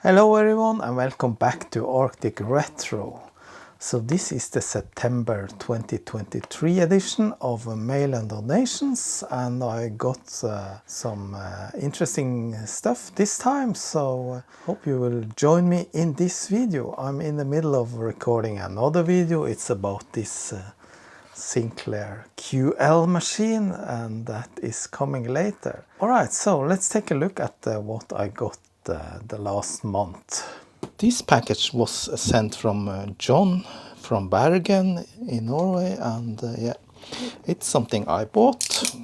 Hello everyone and welcome back to Arctic Retro. So this is the September 2023 edition of Mail and Donations, and I got some interesting stuff this time, so hope you will join me in this video. I'm in the middle of recording another video. It's about this Sinclair QL machine, and that is coming later. Alright, so let's take a look at what I got the last month. This package was sent from John from Bergen in Norway, and yeah, it's something I bought.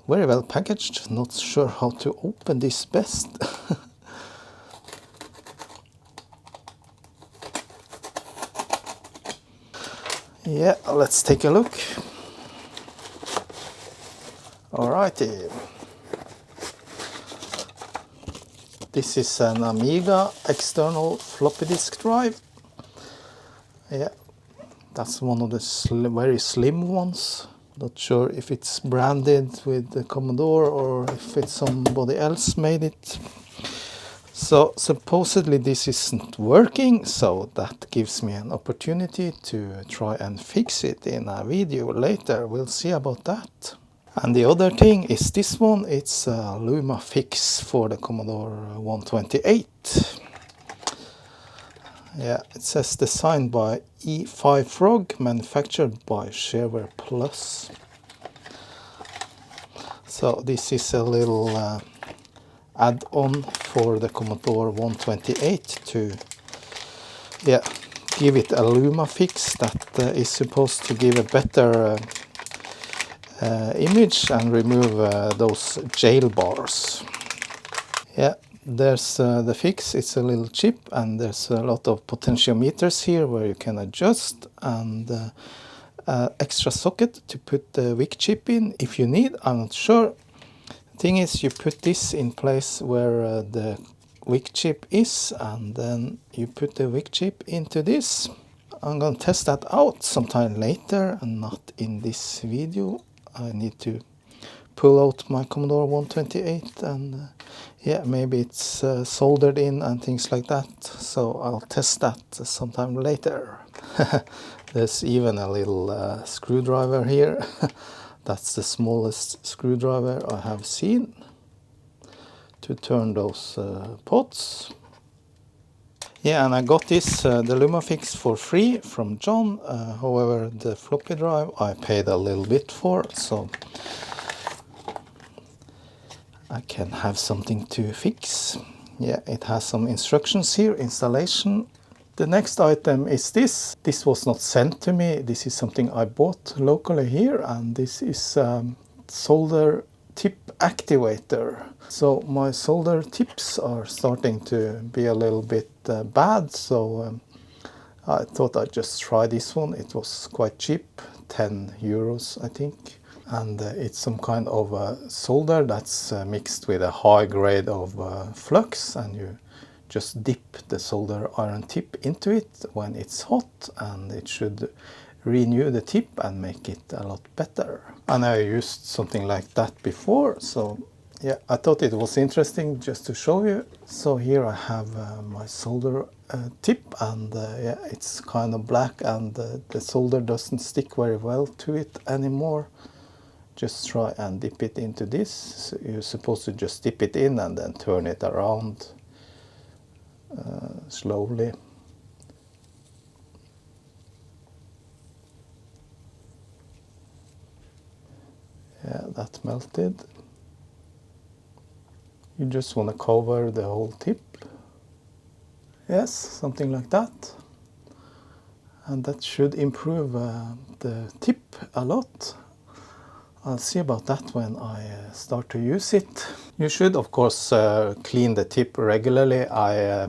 Very well packaged. Not sure how to open this best. Yeah, let's take a look. Alrighty. This is an Amiga external floppy disk drive. Yeah, that's one of the very slim ones. Not sure if it's branded with the Commodore or if it's somebody else made it. So supposedly this isn't working, so that gives me an opportunity to try and fix it in a video later. We'll see about that. And the other thing is this one. It's a Luma fix for the Commodore 128. Yeah, it says designed by E5 Frog, manufactured by Shareware Plus. So this is a little add-on for the Commodore 128 to give it a Luma fix that is supposed to give a better image and remove those jail bars. Yeah, there's the fix. It's a little chip, and there's a lot of potentiometers here where you can adjust, and extra socket to put the wick chip in if you need. I'm not sure. Thing is, you put this in place where the wick chip is, and then you put the wick chip into this. I'm gonna test that out sometime later and not in this video. I need to pull out my Commodore 128, and yeah, maybe it's soldered in and things like that, so I'll test that sometime later. There's even a little screwdriver here. That's the smallest screwdriver I have seen to turn those pots. Yeah, and I got this, the Luma fix, for free from John. However, the floppy drive I paid a little bit for, so I can have something to fix. Yeah, it has some instructions here, installation. The next item is this. This was not sent to me. This is something I bought locally here, and this is solder tip activator. So my solder tips are starting to be a little bit bad, so I thought I'd just try this one. It was quite cheap, 10 euros I think. And it's some kind of solder that's mixed with a high grade of flux, and you just dip the solder iron tip into it when it's hot, and it should renew the tip and make it a lot better. And I used something like that before, so yeah, I thought it was interesting just to show you. So here I have my solder tip, and yeah, it's kind of black, and the solder doesn't stick very well to it anymore. Just try and dip it into this. So you're supposed to just dip it in and then turn it around slowly. Yeah, that melted. You just want to cover the whole tip. Yes, something like that. And that should improve the tip a lot. I'll see about that when I start to use it. You should, of course, clean the tip regularly. I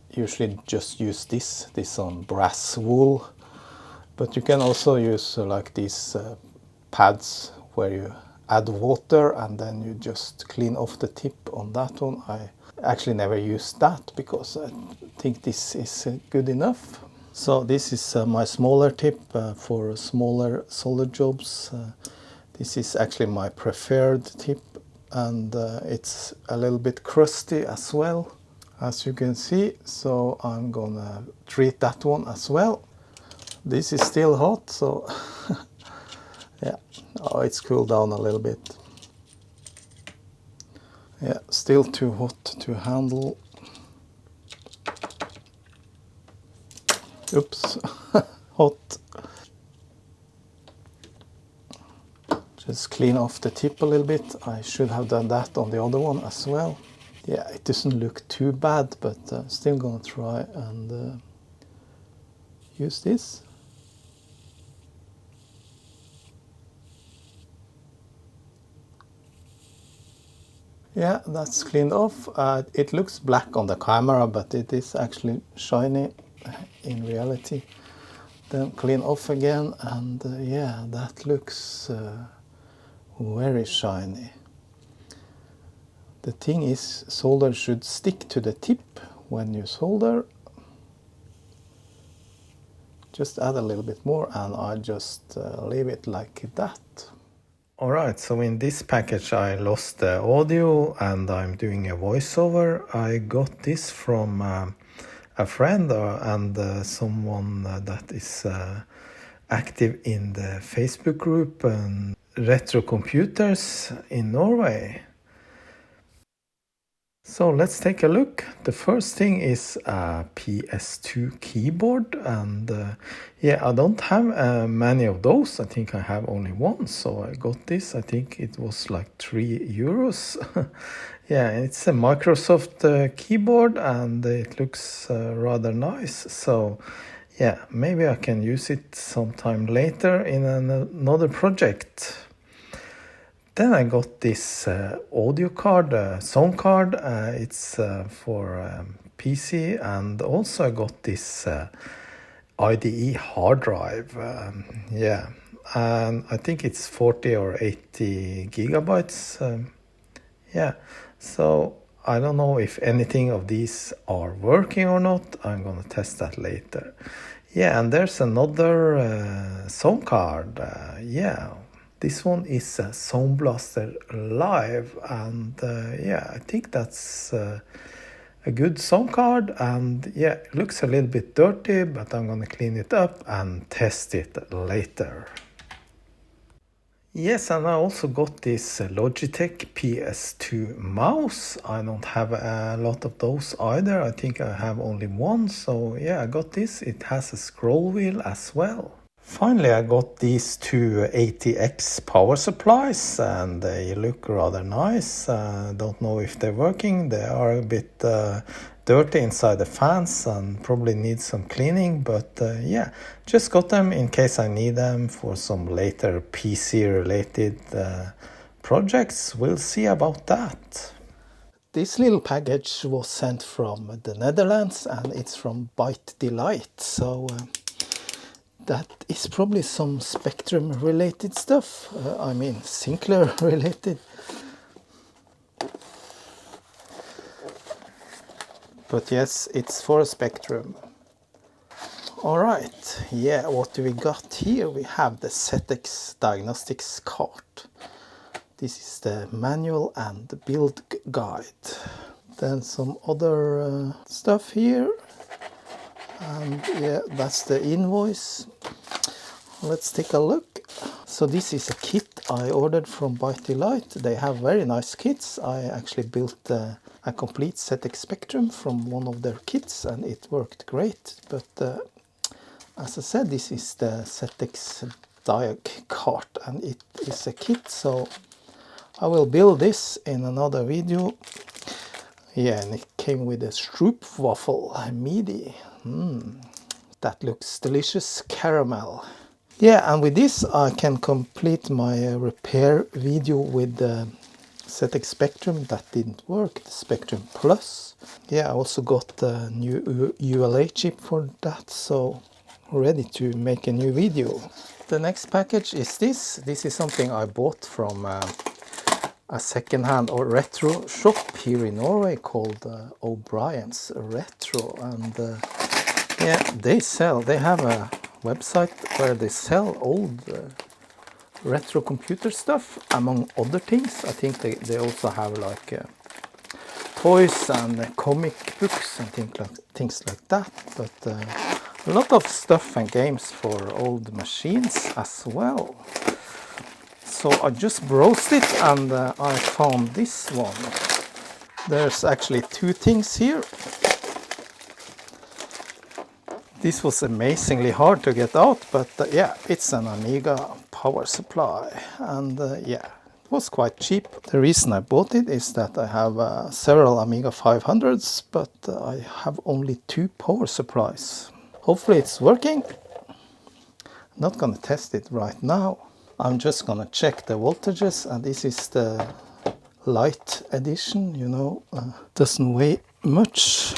usually just use this on brass wool, but you can also use like these pads where you add water and then you just clean off the tip on that one. I actually never use that because I think this is good enough. So this is my smaller tip for smaller solder jobs. This is actually my preferred tip, and it's a little bit crusty as well. as you can see, so I'm gonna treat that one as well. This is still hot, so yeah, oh, it's cooled down a little bit. Yeah, still too hot to handle. Oops, hot. Just clean off the tip a little bit. I should have done that on the other one as well. Yeah, it doesn't look too bad, but still gonna try and use this. Yeah, that's cleaned off. It looks black on the camera, but it is actually shiny in reality. Then clean off again, and yeah, that looks very shiny. The thing is, solder should stick to the tip when you solder. Just add a little bit more, and I just leave it like that. Alright, so in this package I lost the audio and I'm doing a voiceover. I got this from a friend and someone that is active in the Facebook group Retro Computers in Norway. So let's take a look. The first thing is a PS2 keyboard, and yeah, I don't have many of those. I think I have only one, so I got this. I think it was like €3. Yeah, it's a Microsoft keyboard and it looks rather nice. So yeah, maybe I can use it sometime later in another project. Then I got this audio card, sound card. It's for PC, and also I got this IDE hard drive. Yeah, and I think it's 40 or 80 gigabytes. Yeah, so I don't know if anything of these are working or not. I'm gonna test that later. Yeah, and there's another sound card. Yeah. This one is a Sound Blaster Live, and yeah, I think that's a good sound card, and yeah, it looks a little bit dirty, but I'm gonna clean it up and test it later. Yes, and I also got this Logitech PS2 mouse. I don't have a lot of those either. I think I have only one, so yeah, I got this. It has a scroll wheel as well. Finally, I got these two ATX power supplies, and they look rather nice. Don't know if they're working. They are a bit dirty inside the fans and probably need some cleaning, but yeah, just got them in case I need them for some later PC related projects. We'll see about that. This little package was sent from the Netherlands, and it's from Byte Delight, so that is probably some Spectrum related stuff. I mean Sinclair related. But yes, it's for Spectrum. Alright, yeah, what do we got here? We have the ZX Diagnostics card. This is the manual and the build guide. Then some other stuff here. And yeah, that's the invoice. Let's take a look. So this is a kit I ordered from Byte Delight. They have very nice kits. I actually built a complete ZX Spectrum from one of their kits, and it worked great. But as I said, this is the ZX diag card, and it is a kit, so I will build this in another video. Yeah, and it came with a Stroopwafel MIDI. That looks delicious, caramel. Yeah, and with this I can complete my repair video with the ZX Spectrum that didn't work, the Spectrum Plus. Yeah, I also got a new ULA chip for that, so ready to make a new video. The next package is this. This is something I bought from a second-hand or retro shop here in Norway called O'Brien's Retro, and yeah, they have a website where they sell old retro computer stuff, among other things. I think they also have like toys and comic books and things like that, but a lot of stuff and games for old machines as well. So I just browsed it and I found this one. There's actually two things here. This was amazingly hard to get out, but yeah, it's an Amiga power supply, and yeah, it was quite cheap. The reason I bought it is that I have several Amiga 500s, but I have only two power supplies. Hopefully it's working. I'm not gonna test it right now. I'm just gonna check the voltages, and this is the light edition, you know, doesn't weigh much.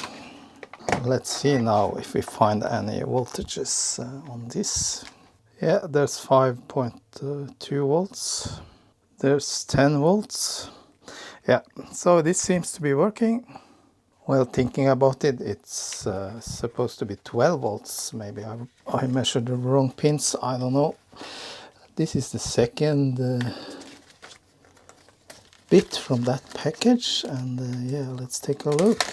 Let's see now if we find any voltages on this. Yeah, there's 5.2 volts. There's 10 volts. Yeah, so this seems to be working. Well, thinking about it, it's supposed to be 12 volts. Maybe I measured the wrong pins, I don't know. This is the second bit from that package, and yeah, let's take a look.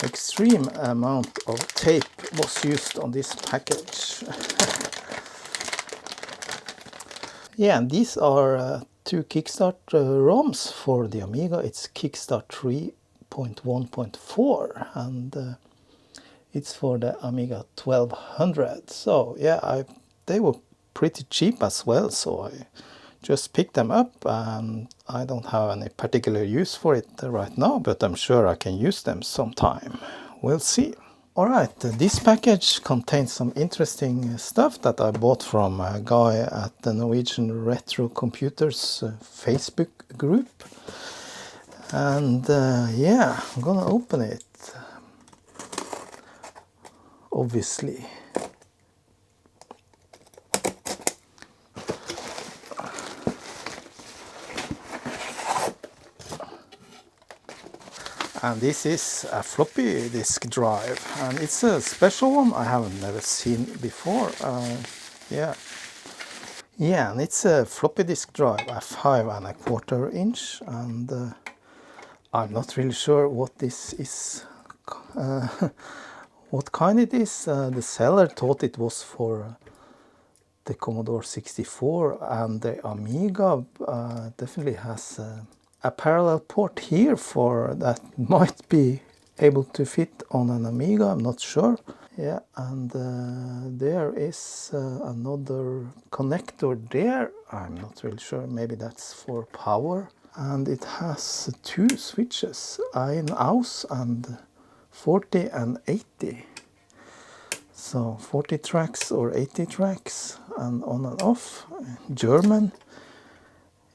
Extreme amount of tape was used on this package. Yeah, and these are two Kickstart ROMs for the Amiga. It's Kickstart 3.1.4 and it's for the Amiga 1200. So yeah, they were pretty cheap as well, so I just picked them up, and I don't have any particular use for it right now, but I'm sure I can use them sometime. We'll see. Alright, this package contains some interesting stuff that I bought from a guy at the Norwegian Retro Computers Facebook group. And yeah, I'm gonna open it. Obviously. And this is a floppy disk drive, and it's a special one I have never seen before. Yeah, and it's a floppy disk drive, a 5¼ inch, and I'm not really sure what this is, what kind it is. The seller thought it was for the Commodore 64, and the Amiga definitely has a parallel port here for that might be able to fit on an Amiga, I'm not sure. Yeah, and there is another connector there, I'm not really sure, maybe that's for power. And it has two switches, in-aus and 40 and 80. So 40 tracks or 80 tracks, and on and off, German.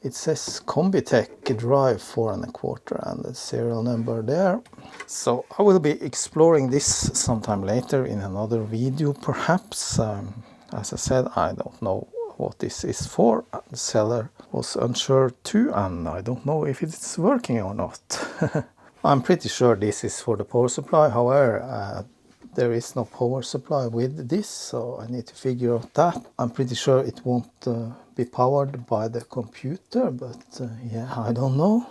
It says Combitech drive 4¼ and the serial number there. So I will be exploring this sometime later in another video perhaps. As I said, I don't know what this is for. The seller was unsure too, and I don't know if it's working or not. I'm pretty sure this is for the power supply, however, there is no power supply with this, so I need to figure out that. I'm pretty sure it won't be powered by the computer, but yeah, I don't know.